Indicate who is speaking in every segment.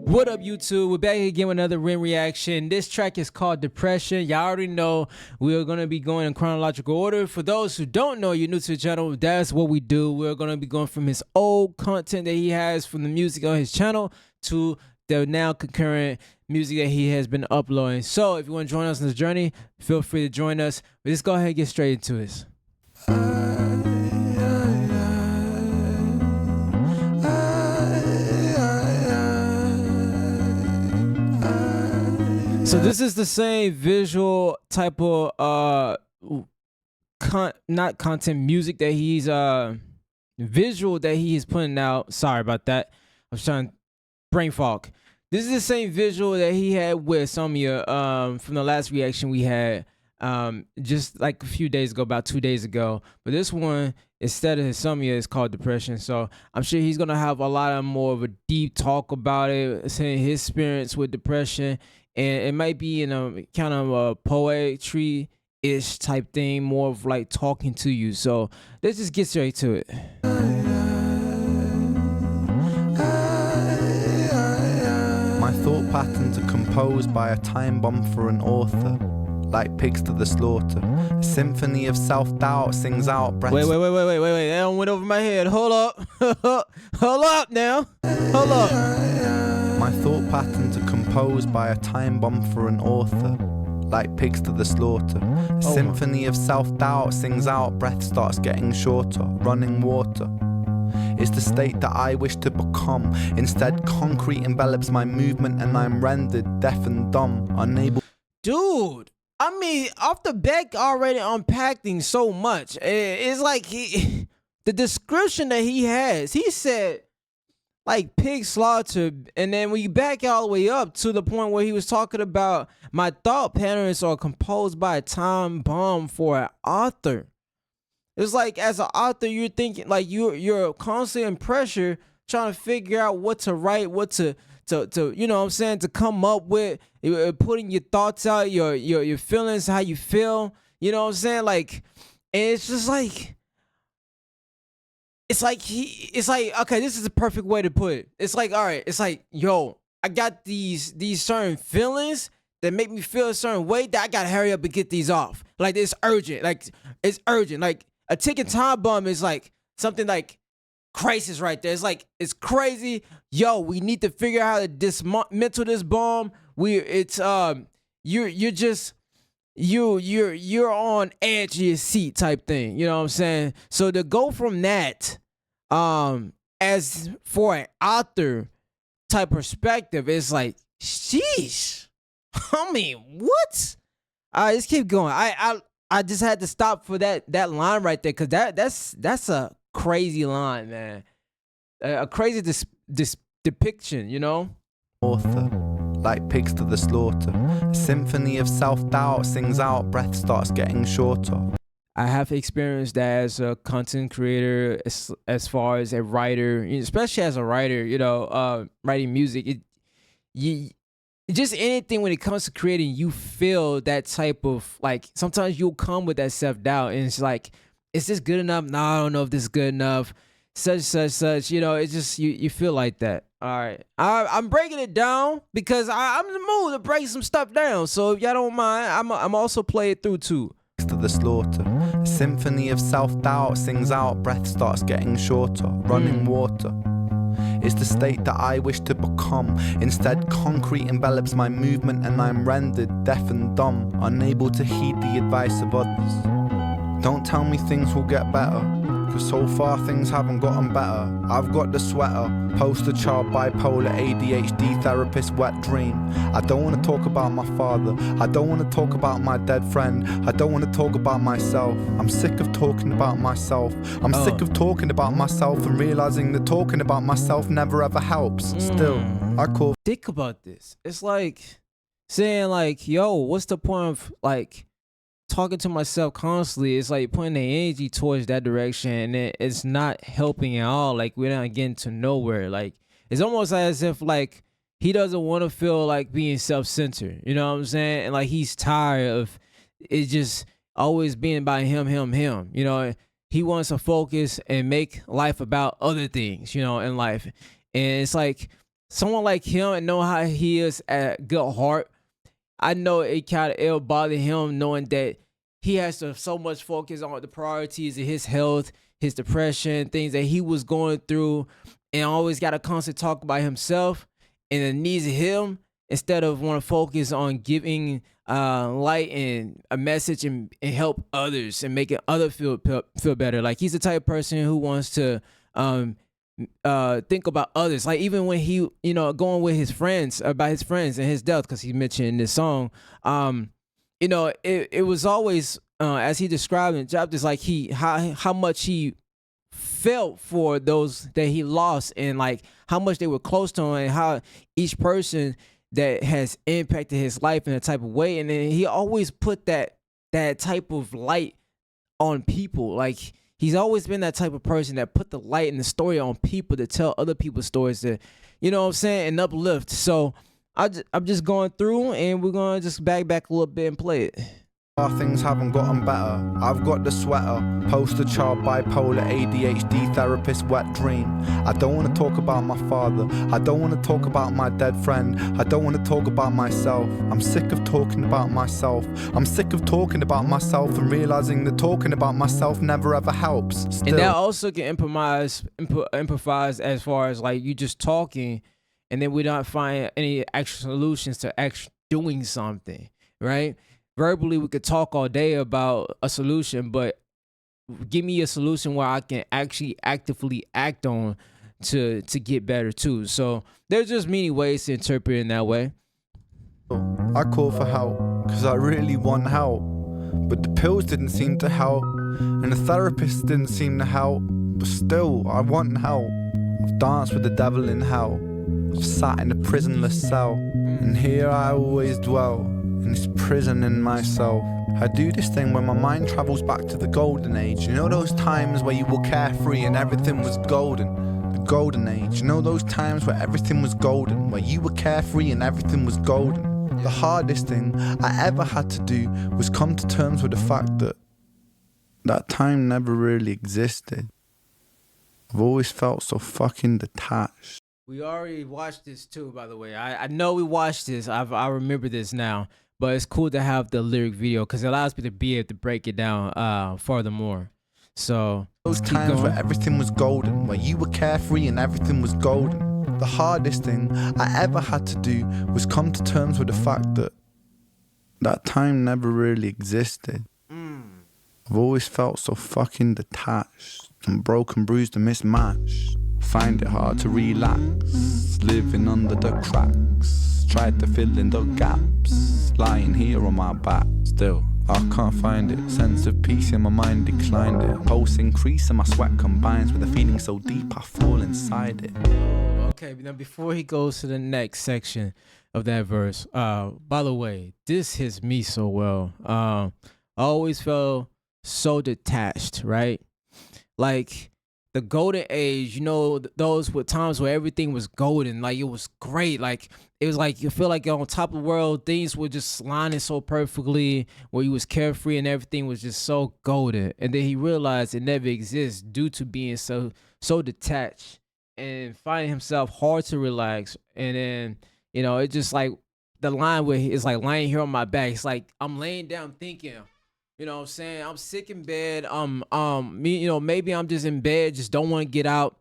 Speaker 1: What up, YouTube? We're back again with another Rin reaction. This track is called Depression. Y'all already know we are going to be going in chronological order. For those who don't know, you're new to the channel, that's what we do. We're going to be going from his old content that he has from the music on his channel to the now concurrent music that he has been uploading. So if you want to join us on this journey, feel free to join us. But let's go ahead and get straight into this. So this is the same visual type of not content music that he's visual that he is putting out. Sorry about that. I was trying brain fog. This is the same visual that he had with Somia from the last reaction we had just like a few days ago, about 2 days ago. But this one, instead of Somia, is called Depression. So I'm sure he's gonna have a lot of more of a deep talk about it, saying his experience with depression. And it might be in a kind of a poetry-ish type thing, more of like talking to you. So let's just get straight to it.
Speaker 2: My thought patterns are composed by a time bomb for an author, like pigs to the slaughter. A symphony of self-doubt sings out breath.
Speaker 1: Wait. That one went over my head. Hold up. Hold up now. Hold up.
Speaker 2: My thought patterns are composed by a time bomb for an author, like pigs to the slaughter. A symphony of self-doubt sings out, breath starts getting shorter. Running water is the state that I wish to become. Instead, concrete envelops my movement and I'm rendered deaf and dumb, unable.
Speaker 1: Dude, I mean, off the back already unpacking so much. It's like the description that he has, he said, like pig slaughter, and then we back all the way up to the point where he was talking about my thought patterns are composed by a time bomb for an author. It's like as an author, you're thinking like you're constantly in pressure trying to figure out what to write, what to you know what I'm saying, to come up with, putting your thoughts out, your feelings, how you feel, you know what I'm saying, like, and it's just like. It's like okay, this is the perfect way to put it. It's like, all right, it's like, yo, I got these certain feelings that make me feel a certain way that I gotta hurry up and get these off. Like it's urgent. Like it's urgent. Like a ticking time bomb is like something like crisis right there. It's like it's crazy. Yo, we need to figure out how to dismantle this bomb. You're on edge of your seat type thing. You know what I'm saying? So to go from that, as for an author type perspective, it's like, sheesh. I mean, what? Let's keep going. I just had to stop for that line right there, because that's a crazy line, man. A crazy depiction, you know?
Speaker 2: Author, like pigs to the slaughter. A symphony of self-doubt sings out, breath starts getting shorter.
Speaker 1: I have experienced that as a content creator, as far as a writer, especially as a writer, you know, writing music. Just anything when it comes to creating, you feel that type of, like, sometimes you'll come with that self-doubt, and it's like, is this good enough? No, I don't know if this is good enough. Such, you know, it's just, you feel like that. All right, I'm breaking it down because I'm in the mood to break some stuff down. So if y'all don't mind, I'm also play it through too.
Speaker 2: To the slaughter, a symphony of self-doubt sings out, breath starts getting shorter. Running water is the state that I wish to become. Instead, concrete envelops my movement and I'm rendered deaf and dumb, unable to heed the advice of others. Don't tell me things will get better, cause so far things haven't gotten better. I've got the sweater, poster child, bipolar, ADHD, therapist, wet dream. I don't want to talk about my father, I don't want to talk about my dead friend, I don't want to talk about myself. I'm sick of talking about myself. I'm sick of talking about myself and realizing that talking about myself never ever helps. Still, I call.
Speaker 1: Think about this. It's like saying like, yo, what's the point of like talking to myself constantly? It's like putting the energy towards that direction, and it's not helping at all. Like we're not getting to nowhere. Like it's almost as if like he doesn't want to feel like being self-centered, you know what I'm saying? And like he's tired of it, just always being about him. You know, he wants to focus and make life about other things, you know, in life. And it's like someone like him and know how he is at good heart. I know it'll bother him knowing that he has to so much focus on the priorities of his health, his depression, things that he was going through, and always got to constantly talk about himself and the needs of him instead of want to focus on giving light and a message and help others and making others feel better. Like he's the type of person who wants to think about others. Like even when he, you know, going with his friends about his friends and his death, because he mentioned in this song, you know, it was always as he described in chapters, like how much he felt for those that he lost and like how much they were close to him and how each person that has impacted his life in a type of way. And then he always put that type of light on people. Like he's always been that type of person that put the light and the story on people to tell other people's stories to, you know what I'm saying, and uplift. So I'm just going through and we're going to just back a little bit and play it.
Speaker 2: Things haven't gotten better. I've got the sweater, poster child, bipolar, ADHD, therapist, wet dream. I don't want to talk about my father. I don't want to talk about my dead friend. I don't want to talk about myself. I'm sick of talking about myself. I'm sick of talking about myself and realizing that talking about myself never ever helps. Still.
Speaker 1: And that also can improvise as far as like you just talking and then we don't find any actual solutions to actually doing something, right? Verbally, we could talk all day about a solution, but give me a solution where I can actually actively act on to get better too. So there's just many ways to interpret it in that way.
Speaker 2: I call for help because I really want help, but the pills didn't seem to help, and the therapist didn't seem to help, but still, I want help. I've danced with the devil in hell. I've sat in a prisonless cell, and here I always dwell. In this prison in myself. I do this thing where my mind travels back to the golden age. You know those times where you were carefree and everything was golden? The golden age. You know those times where everything was golden? Where you were carefree and everything was golden? The hardest thing I ever had to do was come to terms with the fact that that time never really existed. I've always felt so fucking detached.
Speaker 1: We already watched this too, by the way. I know we watched this. I remember this now. But it's cool to have the lyric video because it allows me to be able to break it down furthermore. So
Speaker 2: those times where everything was golden, where you were carefree and everything was golden. The hardest thing I ever had to do was come to terms with the fact that that time never really existed. I've always felt so fucking detached and broken, bruised and mismatched. Find it hard to relax, living under the cracks. Tried to fill in the gaps, lying here on my back. Still, I can't find it. Sense of peace in my mind declined it. Pulse increase and my sweat combines with a feeling so deep I fall inside it.
Speaker 1: Okay, now before he goes to the next section of that verse, by the way, this hits me so well. I always felt so detached, right? Like the golden age, you know, those were times where everything was golden, like it was great, like it was like you feel like you're on top of the world, things were just lining so perfectly, where you was carefree and everything was just so golden. And then he realized it never exists due to being so detached and finding himself hard to relax. And then, you know, it's just like the line where it's like lying here on my back. It's like I'm laying down thinking, you know what I'm saying? I'm sick in bed. You know, maybe I'm just in bed, just don't want to get out.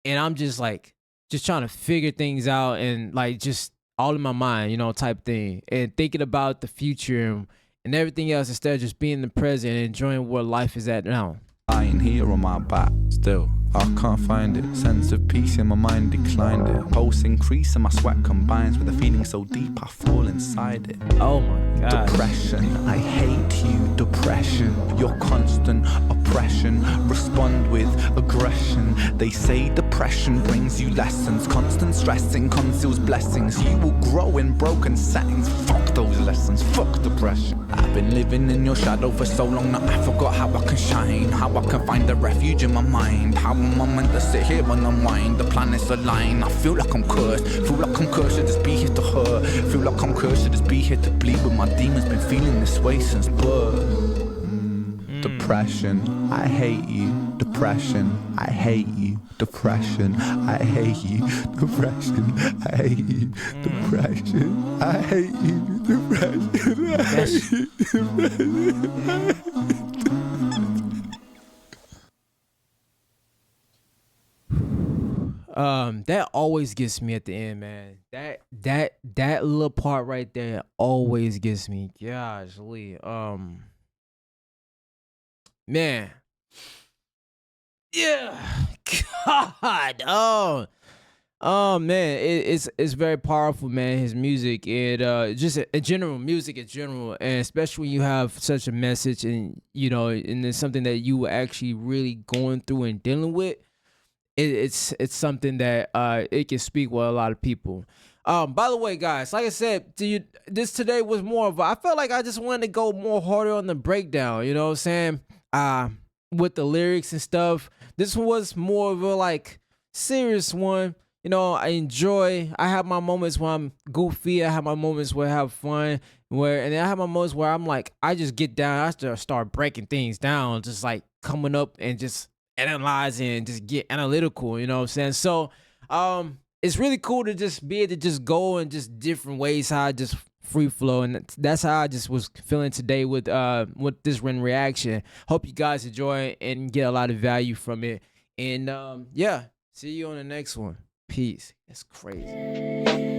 Speaker 1: And I'm just like, just trying to figure things out and like just all in my mind, you know, type thing. And thinking about the future and everything else instead of just being in the present and enjoying where life is at now.
Speaker 2: Lying here on my back, still, I can't find it. Sense of peace in my mind declined it. Pulse increase and my sweat combines with a feeling so deep I fall inside it.
Speaker 1: Oh my God.
Speaker 2: Depression, I hate you, depression. Your constant oppression, respond with aggression. They say depression brings you lessons. Constant stressing conceals blessings. You will grow in broken settings. Fuck those lessons, fuck depression. I've been living in your shadow for so long that I forgot how I can shine. How I can find a refuge in my mind. How am I meant to sit here and unwind? The planets align. I feel like I'm cursed. Feel like I'm cursed to just be here to hurt. Feel like I'm cursed to just be here to bleed. But my demons been feeling this way since birth. Depression, I hate you. Depression, I hate you. Depression, I hate you. Depression, I hate you. Depression, I hate you. Depression, I hate you.
Speaker 1: That always gets me at the end, man. That little part right there always gets me. Gosh, Lee. Man. Yeah. God. Man, it's very powerful, man. His music and just in general, music in general, and especially when you have such a message and and it's something that you were actually really going through and dealing with. It's something that it can speak with a lot of people. By the way, guys, like I said to you, this today was more of I felt like I just wanted to go more harder on the breakdown. You know what I'm saying? With the lyrics and stuff. This was more of a like serious one. I have my moments where I'm goofy. I have my moments where I have fun. And then I have my moments where I'm like, I just get down. I just start breaking things down, just like coming up and just analyzing and just get analytical. You know what I'm saying? So, it's really cool to just be able to just go in just different ways. How I just free flow, and that's how I just was feeling today with this reaction. Hope you guys enjoy it and get a lot of value from it. And yeah, see you on the next one. Peace. That's crazy.